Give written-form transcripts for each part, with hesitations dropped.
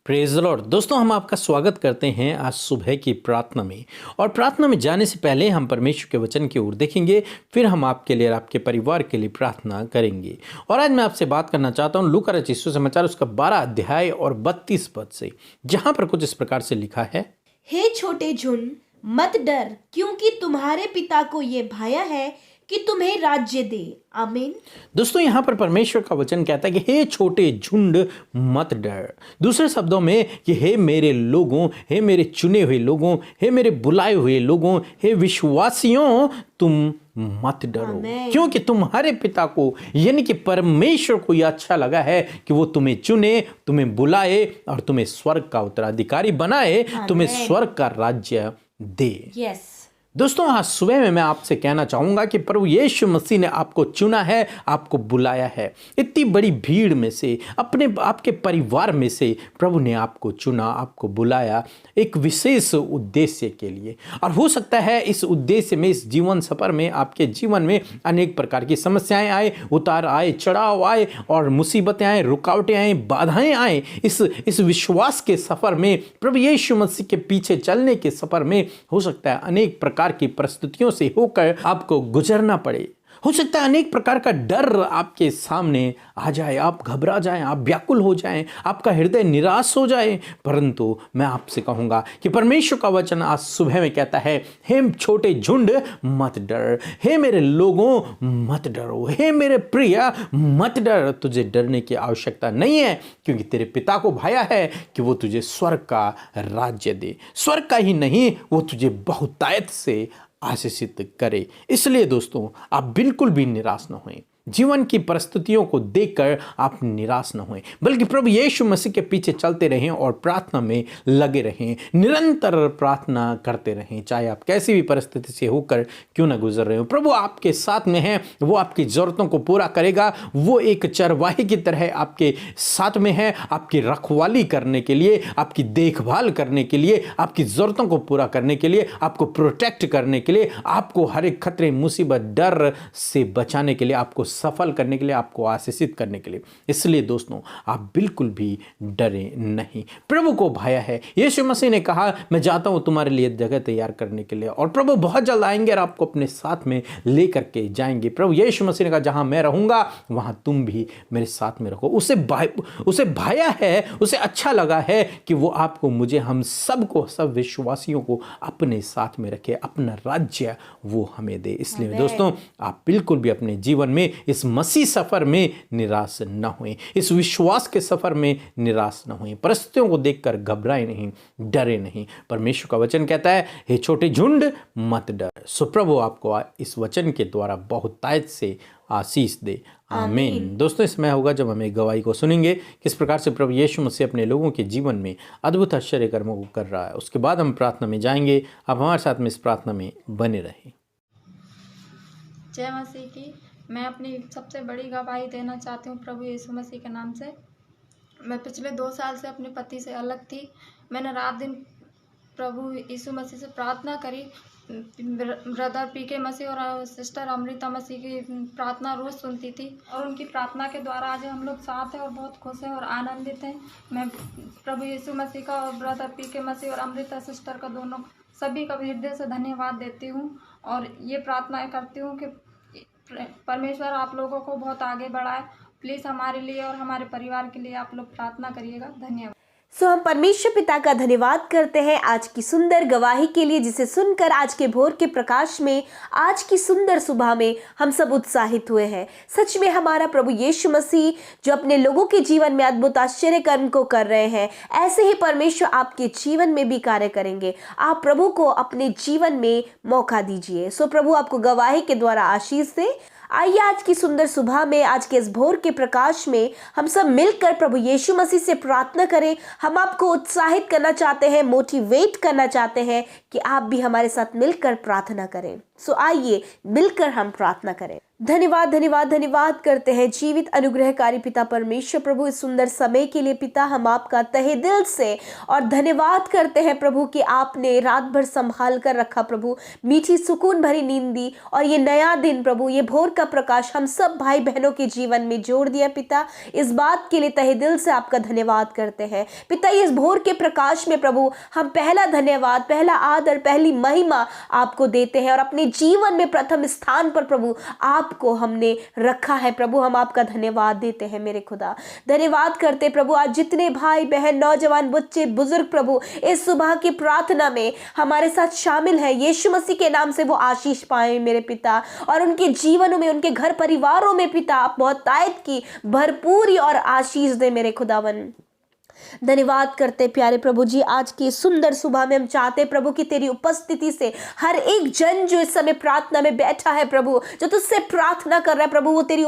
Praise the Lord. दोस्तों, हम आपका स्वागत करते हैं आज सुबह की प्रार्थना में। और प्रार्थना में जाने से पहले हम परमेश्वर के वचन की ओर देखेंगे, फिर हम आपके लिए और आपके परिवार के लिए प्रार्थना करेंगे। और आज मैं आपसे बात करना चाहता हूँ लूका रचित सुसमाचार उसका 12 अध्याय और 32 पद से, जहाँ पर कुछ इस प्रकार से लिखा है, हे छोटे झुंड, मत डर, क्योंकि तुम्हारे पिता को ये भाया है कि तुम्हें राज्य दे। आमीन। दोस्तों, यहाँ पर परमेश्वर का वचन कहता है कि हे छोटे झुंड मत डर। दूसरे शब्दों में कि हे मेरे लोगों, हे मेरे चुने हुए लोगों, हे मेरे बुलाए हुए लोगों, हे विश्वासियों, तुम मत डरो, क्योंकि तुम्हारे पिता को यानी कि परमेश्वर को यह अच्छा लगा है कि वो तुम्हें चुने, तुम्हें बुलाए और तुम्हें स्वर्ग का उत्तराधिकारी बनाए, तुम्हें स्वर्ग का राज्य दे। यस दोस्तों, आज सुबह में मैं आपसे कहना चाहूँगा कि प्रभु यीशु मसीह ने आपको चुना है, आपको बुलाया है। इतनी बड़ी भीड़ में से, आपके परिवार में से प्रभु ने आपको चुना, आपको बुलाया एक विशेष उद्देश्य के लिए। और हो सकता है इस उद्देश्य में, इस जीवन सफ़र में, आपके जीवन में अनेक प्रकार की समस्याएं आए, उतार आए, चढ़ाव आए और मुसीबतें आए, रुकावटें आए, बाधाएं आए। इस विश्वास के सफ़र में, प्रभु यीशु मसीह के पीछे चलने के सफ़र में हो सकता है अनेक प्रकार की परिस्थितियों से होकर आपको गुजरना पड़े। हो सकता है अनेक प्रकार का डर आपके सामने आ जाए, आप घबरा जाएं, आप व्याकुल हो जाएं, आपका हृदय निराश हो जाए। परंतु मैं आपसे कहूंगा कि परमेश्वर का वचन आज सुबह में कहता है, हे छोटे झुंड मत डर, हे मेरे लोगों मत डरो, हे मेरे प्रिय मत डर। तुझे डरने की आवश्यकता नहीं है, क्योंकि तेरे पिता को भाया है कि वो तुझे स्वर्ग का राज्य दे। स्वर्ग का ही नहीं, वो तुझे बहुतायत से आशीषित करे। इसलिए दोस्तों, आप बिल्कुल भी निराश न हों। जीवन की परिस्थितियों को देखकर आप निराश न हों, बल्कि प्रभु यीशु मसीह के पीछे चलते रहें और प्रार्थना में लगे रहें, निरंतर प्रार्थना करते रहें। चाहे आप कैसी भी परिस्थिति से होकर क्यों न गुजर रहे हो, प्रभु आपके साथ में है, वो आपकी ज़रूरतों को पूरा करेगा। वो एक चरवाहे की तरह आपके साथ में है, आपकी रखवाली करने के लिए, आपकी देखभाल करने के लिए, आपकी ज़रूरतों को पूरा करने के लिए, आपको प्रोटेक्ट करने के लिए, आपको हर एक खतरे, मुसीबत, डर से बचाने के लिए, आपको सफल करने के लिए, आपको आशीषित करने के लिए। इसलिए दोस्तों, आप बिल्कुल भी डरे नहीं। प्रभु को भाया है। यीशु मसीह ने कहा, मैं जाता हूं तुम्हारे लिए जगह तैयार करने के लिए, और प्रभु बहुत जल्द आएंगे और आपको अपने साथ में लेकर के जाएंगे। प्रभु यीशु मसीह ने कहा, जहां मैं रहूंगा वहां तुम भी मेरे साथ में रहो। उसे भाया है, उसे अच्छा लगा है कि वो आपको, मुझे, हम सबको, सब विश्वासियों को अपने साथ में रखे, अपना राज्य वो हमें दे। इसलिए दोस्तों, आप बिल्कुल भी अपने जीवन में इस मसीह सफर में निराश न हुए, इस विश्वास के सफर में निराश न हुए। परिस्थितियों को देखकर घबराए नहीं, डरे नहीं। परमेश्वर का वचन कहता है, हे छोटे झुंड मत डर। सो प्रभु आपको इस वचन के द्वारा बहुतायत से आशीष दे। आमीन। दोस्तों, इसमें होगा जब हम एक गवाही को सुनेंगे किस प्रकार से प्रभु यीशु मसीह अपने लोगों के जीवन में अद्भुत आश्चर्य कर्मों को कर रहा है। उसके बाद हम प्रार्थना में जाएंगे। आप हमारे साथ में इस प्रार्थना में बने रहें। जय मसीह की। मैं अपनी सबसे बड़ी गवाही देना चाहती हूँ प्रभु यीशु मसीह के नाम से। मैं पिछले 2 साल से अपने पति से अलग थी। मैंने रात दिन प्रभु यीशु मसीह से प्रार्थना करी। ब्रदर पीके मसीह और सिस्टर अमृता मसीह की प्रार्थना रोज़ सुनती थी, और उनकी प्रार्थना के द्वारा आज हम लोग साथ हैं और बहुत खुश हैं और आनंदित हैं। मैं प्रभु यीशु मसीह का और ब्रदर पीके मसीह और अमृता सिस्टर का, दोनों सभी का हृदय से धन्यवाद देती हूँ, और ये प्रार्थना करती हूँ कि परमेश्वर आप लोगों को बहुत आगे बढ़ाए। प्लीज़ हमारे लिए और हमारे परिवार के लिए आप लोग प्रार्थना करिएगा। धन्यवाद। हम परमेश्वर पिता का धन्यवाद करते हैं आज की सुंदर गवाही के लिए, जिसे सुनकर आज के भोर के प्रकाश में, आज की सुंदर सुबह में हम सब उत्साहित हुए हैं। सच में हमारा प्रभु यीशु मसीह जो अपने लोगों के जीवन में अद्भुत आश्चर्य कर्म को कर रहे हैं, ऐसे ही परमेश्वर आपके जीवन में भी कार्य करेंगे। आप प्रभु को अपने जीवन में मौका दीजिए। सो प्रभु आपको गवाही के द्वारा आशीष दे। आइए आज की सुंदर सुबह में, आज के इस भोर के प्रकाश में हम सब मिलकर प्रभु यीशु मसीह से प्रार्थना करें। हम आपको उत्साहित करना चाहते हैं, मोटिवेट करना चाहते हैं कि आप भी हमारे साथ मिलकर प्रार्थना करें। सो आइए मिलकर हम प्रार्थना करें। धन्यवाद धन्यवाद धन्यवाद करते हैं जीवित अनुग्रहकारी पिता परमेश्वर प्रभु, इस सुंदर समय के लिए पिता हम आपका तहे दिल से और धन्यवाद करते हैं प्रभु कि आपने रात भर संभाल कर रखा प्रभु, मीठी सुकून भरी नींद दी और ये नया दिन प्रभु, ये भोर का प्रकाश हम सब भाई बहनों के जीवन में जोड़ दिया पिता। इस बात के लिए तहे दिल से आपका धन्यवाद करते हैं पिता। इस भोर के प्रकाश में प्रभु हम पहला धन्यवाद, पहला आदर, पहली महिमा आपको देते हैं और अपने जीवन में प्रथम स्थान पर प्रभु आपको हमने रखा है प्रभु। हम आपका धन्यवाद देते हैं मेरे खुदा। धन्यवाद करते प्रभु आज जितने भाई बहन, नौजवान, बच्चे, बुजुर्ग प्रभु इस सुबह की प्रार्थना में हमारे साथ शामिल है, यीशु मसीह के नाम से वो आशीष पाए मेरे पिता और उनके जीवनों में, उनके घर परिवारों में पिता आप बहुतायत की भरपूरी और आशीष दे मेरे खुदावन। धन्यवाद करते प्यारे प्रभु जी आज की सुंदर सुबह में हम चाहते प्रभु कि तेरी उपस्थिति से हर एक जन जो इस समय प्रार्थना में बैठा है प्रभु, जो तुझसे प्रार्थना कर रहा है प्रभु, वो तेरी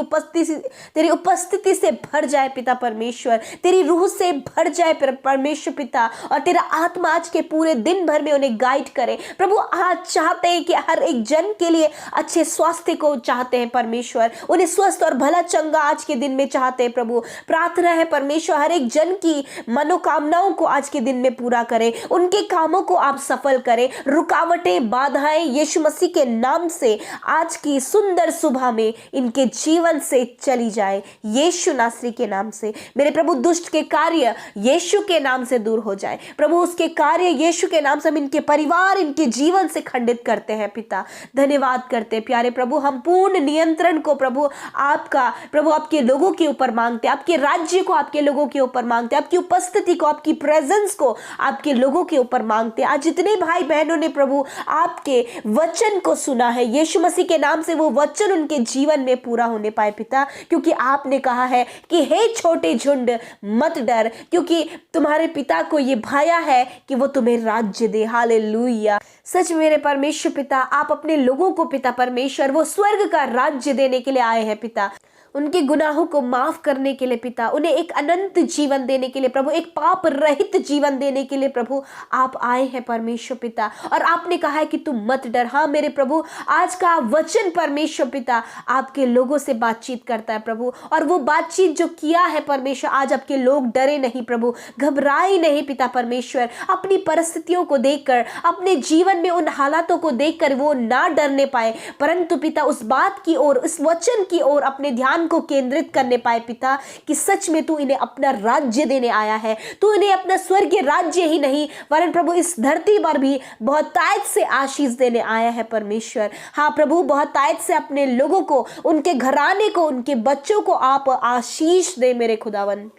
उपस्थिति से भर जाए पिता परमेश्वर, तेरी रूह से भर जाए परमेश्वर पिता, और तेरा आत्मा आज के पूरे दिन भर में उन्हें गाइड करे प्रभु। आज चाहते हैं कि हर एक जन के लिए अच्छे स्वास्थ्य को चाहते हैं परमेश्वर, उन्हें स्वस्थ और भला चंगा आज के दिन में चाहते हैं प्रभु। प्रार्थना है परमेश्वर हर एक जन की मनोकामनाओं को आज के दिन में पूरा करें, उनके कामों को आप सफल करें। रुकावटें, बाधाएं यीशु मसीह के नाम से आज की सुंदर सुबह में इनके जीवन से चली जाए यीशु नासरी के नाम से। मेरे प्रभु दुष्ट के कार्य यीशु के नाम से दूर हो जाए प्रभु, उसके कार्य यीशु के नाम से हम इनके परिवार, इनके जीवन से खंडित करते हैं पिता। धन्यवाद करते प्यारे प्रभु, हम पूर्ण नियंत्रण को प्रभु आपका, प्रभु आपके लोगों के ऊपर मांगते, आपके राज्य को आपके लोगों के ऊपर मांगते, आपकी उपस्थिति को, आपकी प्रेजेंस को आपके लोगों के ऊपर मांगते। आज जितने भाई बहनों ने प्रभु आपके वचन को सुना है यीशु मसीह के नाम से, वो वचन उनके जीवन में पूरा होने पाए पिता, क्योंकि आपने कहा है कि हे छोटे झुंड मत डर, क्योंकि तुम्हारे पिता को ये भाया है कि वो तुम्हें राज्य दे। हालेलुया। सच मेरे परमेश्वर पिता, आप अपने लोगों को पिता परमेश्वर वो स्वर्ग का राज्य देने के लिए आए हैं पिता, उनके गुनाहों को माफ करने के लिए पिता, उन्हें एक अनंत जीवन देने के लिए प्रभु, एक पाप रहित जीवन देने के लिए प्रभु आप आए हैं परमेश्वर पिता, और आपने कहा है कि तुम मत डर। हाँ मेरे प्रभु, आज का वचन परमेश्वर पिता आपके लोगों से बातचीत करता है प्रभु, और वो बातचीत जो किया है परमेश्वर, आज आपके लोग डरे नहीं प्रभु, घबराए नहीं पिता परमेश्वर, अपनी परिस्थितियों को देखकर, अपने जीवन में उन हालातों को देखकर वो ना डरने पाए, परंतु पिता उस बात की ओर, उस वचन की ओर अपने ध्यान को केंद्रित करने पाए पिता, कि सच में तू इन्हें अपना राज्य देने आया है। तू इन्हें अपना स्वर्गीय राज्य ही नहीं वरन प्रभु इस धरती पर भी बहुतायत से आशीष देने आया है परमेश्वर। हाँ प्रभु, बहुतायत से अपने लोगों को, उनके घराने को, उनके बच्चों को आप आशीष दे मेरे खुदावन।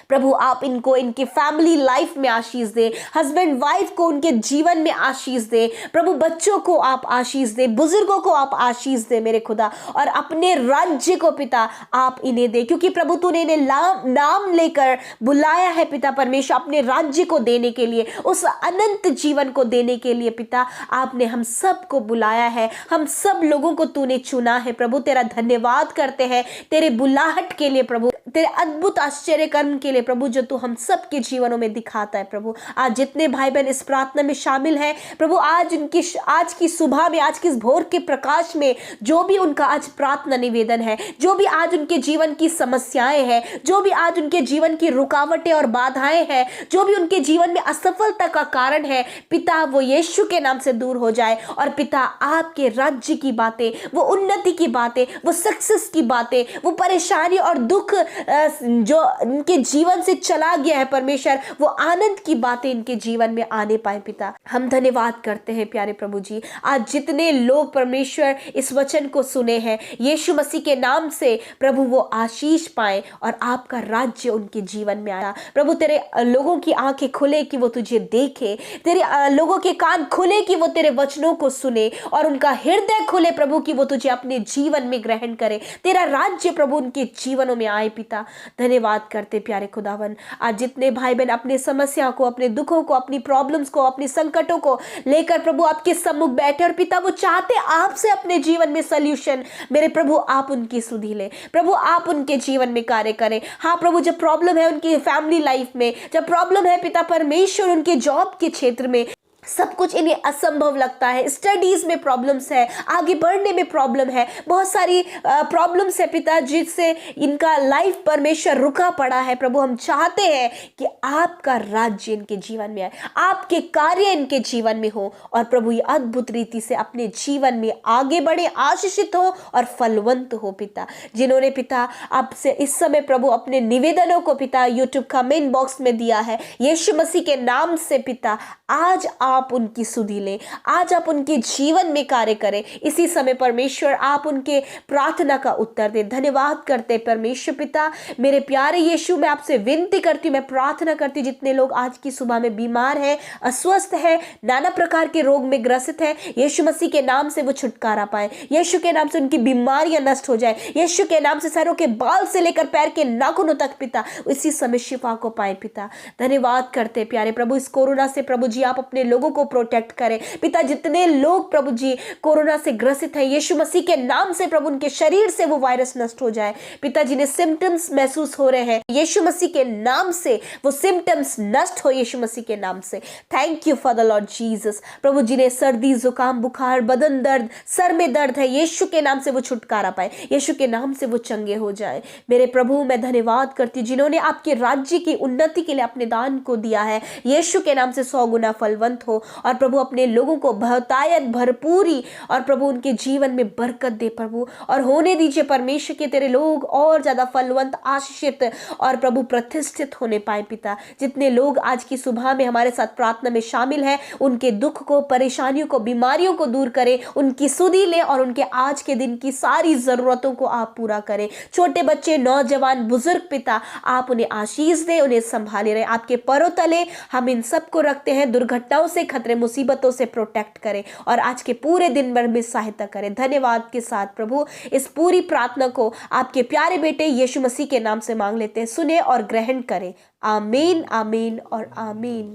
प्रभु आप इनको, इनकी फैमिली लाइफ में आशीष दे, हस्बैंड वाइफ को उनके जीवन में आशीष दे प्रभु, बच्चों को आप आशीष दे, बुजुर्गों को आप आशीष दे मेरे खुदा, और अपने राज्य को पिता आप इन्हें दे, क्योंकि प्रभु तूने इन्हें नाम लेकर बुलाया है पिता परमेश्वर, अपने राज्य को देने के लिए, उस अनंत जीवन को देने के लिए पिता आपने हम सब को बुलाया है, हम सब लोगों को तूने चुना है प्रभु। तेरा धन्यवाद करते हैं तेरे बुलाहट के लिए प्रभु, तेरे अद्भुत आश्चर्य कर्म के लिए प्रभु, जो तू हम सब के जीवनों में दिखाता है प्रभु। आज जितने भाई बहन इस प्रार्थना में शामिल हैं प्रभु, आज की सुबह में, आज की इस भोर के प्रकाश में जो भी उनका आज प्रार्थना निवेदन है, जो भी आज उनके जीवन की समस्याएं हैं, जो भी आज उनके जीवन की रुकावटें और बाधाएं हैं, जो भी उनके जीवन में असफलता का कारण है पिता, वो यीशु के नाम से दूर हो जाए, और पिता आपके राज्य की बातें, वो उन्नति की बातें, वो सक्सेस की बातें, वो परेशानी और दुख जो इनके जीवन से चला गया है परमेश्वर, वो आनंद की बातें इनके जीवन में आने पाए पिता। हम धन्यवाद करते हैं प्यारे प्रभु जी, आज जितने लोग परमेश्वर इस वचन को सुने हैं यीशु मसीह के नाम से प्रभु, वो आशीष पाए और आपका राज्य उनके जीवन में आया प्रभु। तेरे लोगों की आंखें खुले कि वो तुझे देखे, तेरे लोगों के कान खुले कि वो तेरे वचनों को सुने, और उनका हृदय खुले प्रभु कि वो तुझे अपने जीवन में ग्रहण करे, तेरा राज्य प्रभु उनके जीवनों में आए पिता। धन्यवाद करते प्यारे खुदावन, आज जितने भाई बहन अपने समस्या को, अपने दुखों को, अपनी प्रॉब्लम्स को, अपनी संकटों को लेकर प्रभु आपके सम्मुख बैठे, और पिता वो चाहते आपसे अपने जीवन में सल्यूशन, मेरे प्रभु आप उनकी सुधि ले प्रभु, आप उनके जीवन में कार्य करें। हाँ प्रभु, जब प्रॉब्लम है उनकी फैमिली लाइफ में, जब प्रॉब्लम है पिता परमेश्वर उनके जॉब के क्षेत्र में, सब कुछ इन्हें असंभव लगता है, स्टडीज में प्रॉब्लम्स है, आगे बढ़ने में प्रॉब्लम है, बहुत सारी प्रॉब्लम्स है पिता जिससे इनका लाइफ परमेश्वर रुका पड़ा है। प्रभु हम चाहते हैं कि आपका राज्य इनके जीवन में आए, आपके कार्य इनके जीवन में हो और प्रभु ये अद्भुत रीति से अपने जीवन में आगे बढ़े, आशीषित हो और फलवंत हो पिता। जिन्होंने पिता आपसे इस समय प्रभु अपने निवेदनों को पिता यूट्यूब कमेंट बॉक्स में दिया है, यीशु मसीह के नाम से पिता आज आप उनकी सुधि लें, आज आप उनके जीवन में कार्य करें। इसी समय परमेश्वर आप उनके प्रार्थना का उत्तर दें। धन्यवाद करते परमेश्वर पिता। मेरे प्यारे यीशु, मैं आपसे विनती करती हूँ, मैं प्रार्थना करती हूँ जितने लोग आज की सुबह में बीमार हैं, अस्वस्थ हैं, नाना प्रकार के रोग में ग्रसित हैं, यीशु मसीह के नाम से वो छुटकारा पाए, यीशु के नाम से उनकी बीमारियां नष्ट हो जाए, यीशु के नाम से सरों के बाल से लेकर पैर के नाखूनों तक पिता इसी समय शिफा को पाए पिता। धन्यवाद करते प्यारे प्रभु, इस कोरोना से प्रभु जी आप अपने लोगों को प्रोटेक्ट करें पिता। जितने लोग प्रभु जी कोरोना से ग्रसित हैं, यीशु मसीह के नाम से प्रभु उनके शरीर से वो वायरस नष्ट हो जाए पिता। जिन्हें सिम्टम्स महसूस हो रहे हैं, यीशु मसीह के नाम से वो सिम्टम्स नष्ट हो, यीशु मसीह के नाम से। Thank you for the Lord Jesus. प्रभु जिन्हें सर्दी, जुकाम, बुखार, बदन दर्द, सर में दर्द है, यीशु के नाम से वो छुटकारा पाए, यीशु के नाम से वो चंगे हो जाए। मेरे प्रभु मैं धन्यवाद करती हूँ जिन्होंने आपके राज्य की उन्नति के लिए अपने दान को दिया है, यीशु के नाम से 100 गुना फलवंत हो और प्रभु अपने लोगों को बहुतायत, भरपूरी और प्रभु उनके जीवन में बरकत दे प्रभु, और होने दीजिए परमेश्वर के तेरे लोग और ज्यादा फलवंत, आशीषित और प्रभु प्रतिष्ठित होने पाए पिता। जितने लोग आज की सुबह में हमारे साथ प्रार्थना में शामिल हैं, उनके दुख को, परेशानियों को, बीमारियों को दूर करें, उनकी सुधि लें और उनके आज के दिन की सारी जरूरतों को आप पूरा करें। छोटे बच्चे, नौजवान, बुजुर्ग पिता आप उन्हें आशीष दें, उन्हें संभाले रहे। आपके परों तले हम इन सबको रखते हैं। दुर्घटनाओं से, खतरे, मुसीबतों से प्रोटेक्ट करें और आज के पूरे दिन भर में सहायता करें। धन्यवाद के साथ प्रभु इस पूरी प्रार्थना को आपके प्यारे बेटे यीशु मसीह के नाम से मांग लेते हैं। सुने और ग्रहण करें। आमीन, आमीन और आमीन।